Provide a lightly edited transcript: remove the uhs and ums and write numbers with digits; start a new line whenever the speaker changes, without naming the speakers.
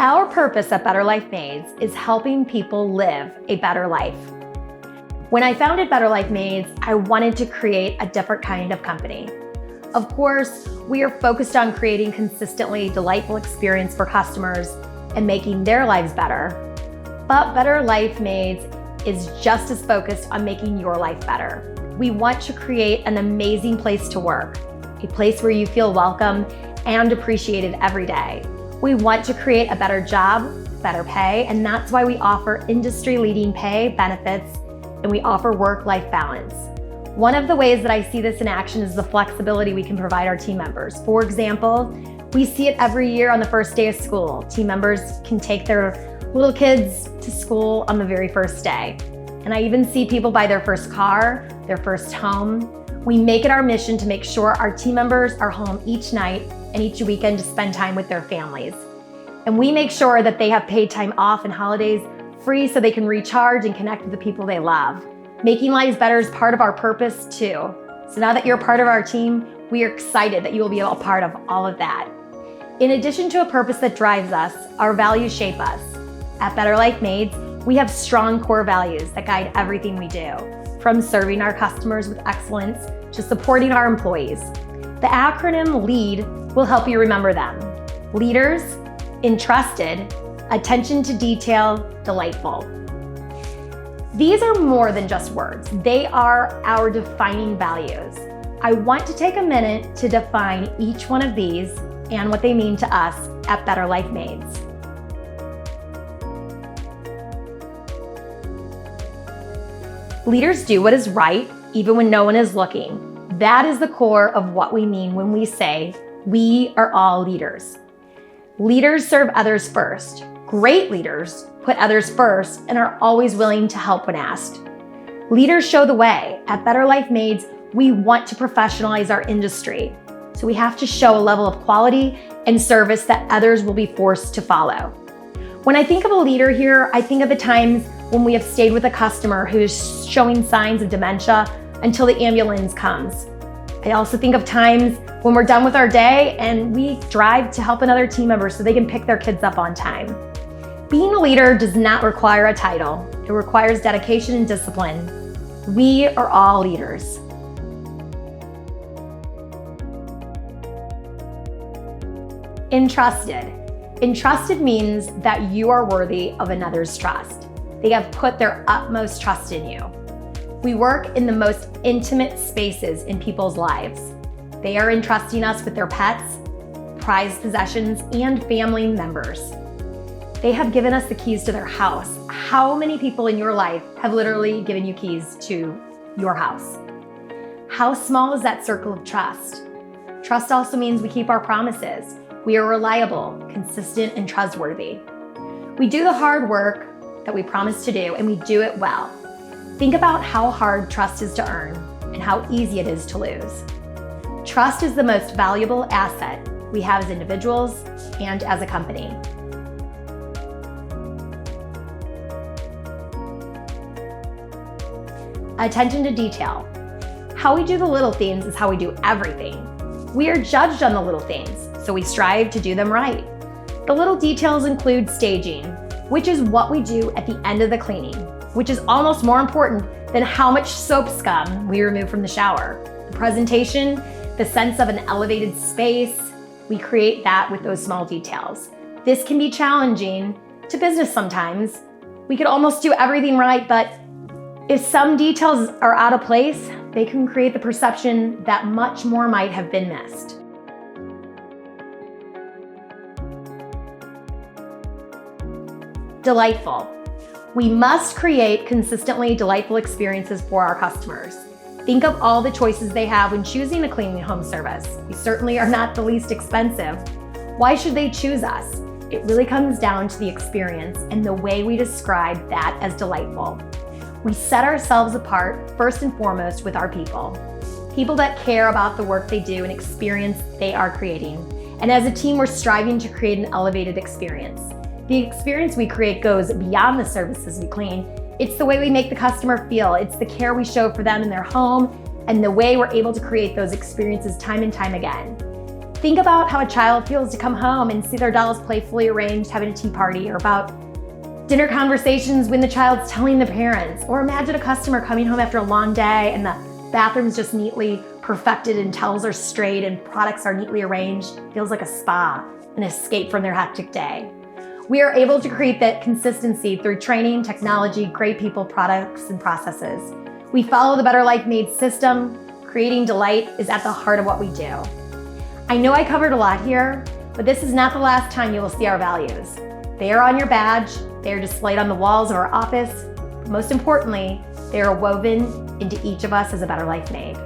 Our purpose at Better Life Maids is helping people live a better life. When I founded Better Life Maids, I wanted to create a different kind of company. Of course, we are focused on creating consistently delightful experience for customers and making their lives better. But Better Life Maids is just as focused on making your life better. We want to create an amazing place to work, a place where you feel welcome and appreciated every day. We want to create a better job, better pay, and that's why we offer industry-leading pay, benefits, and we offer work-life balance. One of the ways that I see this in action is the flexibility we can provide our team members. For example, we see it every year on the first day of school. Team members can take their little kids to school on the very first day. And I even see people buy their first car, their first home. We make it our mission to make sure our team members are home each night and each weekend to spend time with their families. And we make sure that they have paid time off and holidays free so they can recharge and connect with the people they love. Making lives better is part of our purpose too. So now that you're part of our team, we are excited that you will be a part of all of that. In addition to a purpose that drives us, our values shape us. At Better Life Maids, we have strong core values that guide everything we do, from serving our customers with excellence to supporting our employees. The acronym LEAD will help you remember them. Leaders, Entrusted, Attention to Detail, Delightful. These are more than just words. They are our defining values. I want to take a minute to define each one of these and what they mean to us at Better Life Maids. Leaders do what is right, even when no one is looking. That is the core of what we mean when we say, we are all leaders. Leaders serve others first. Great leaders put others first and are always willing to help when asked. Leaders show the way. At Better Life Maids, we want to professionalize our industry. So we have to show a level of quality and service that others will be forced to follow. When I think of a leader here, I think of the times when we have stayed with a customer who is showing signs of dementia until the ambulance comes. I also think of times when we're done with our day and we drive to help another team member so they can pick their kids up on time. Being a leader does not require a title. It requires dedication and discipline. We are all leaders. Entrusted. Entrusted means that you are worthy of another's trust. They have put their utmost trust in you. We work in the most intimate spaces in people's lives. They are entrusting us with their pets, prized possessions, and family members. They have given us the keys to their house. How many people in your life have literally given you keys to your house? How small is that circle of trust? Trust also means we keep our promises. We are reliable, consistent, and trustworthy. We do the hard work that we promise to do, and we do it well. Think about how hard trust is to earn and how easy it is to lose. Trust is the most valuable asset we have as individuals and as a company. Attention to detail. How we do the little things is how we do everything. We are judged on the little things, so we strive to do them right. The little details include staging, which is what we do at the end of the cleaning, which is almost more important than how much soap scum we remove from the shower. The presentation, the sense of an elevated space, we create that with those small details. This can be challenging to business sometimes. We could almost do everything right, but if some details are out of place, they can create the perception that much more might have been missed. Delightful. We must create consistently delightful experiences for our customers. Think of all the choices they have when choosing a cleaning home service. We certainly are not the least expensive. Why should they choose us? It really comes down to the experience and the way we describe that as delightful. We set ourselves apart first and foremost with our people. People that care about the work they do and experience they are creating. And as a team, we're striving to create an elevated experience. The experience we create goes beyond the services we clean. It's the way we make the customer feel. It's the care we show for them in their home and the way we're able to create those experiences time and time again. Think about how a child feels to come home and see their dolls playfully arranged having a tea party, or about dinner conversations when the child's telling the parents, or imagine a customer coming home after a long day and the bathroom's just neatly perfected and towels are straight and products are neatly arranged. Feels like a spa, an escape from their hectic day. We are able to create that consistency through training, technology, great people, products, and processes. We follow the Better Life Maids system. Creating delight is at the heart of what we do. I know I covered a lot here, but this is not the last time you will see our values. They are on your badge, they are displayed on the walls of our office, but most importantly, they are woven into each of us as a Better Life Maid.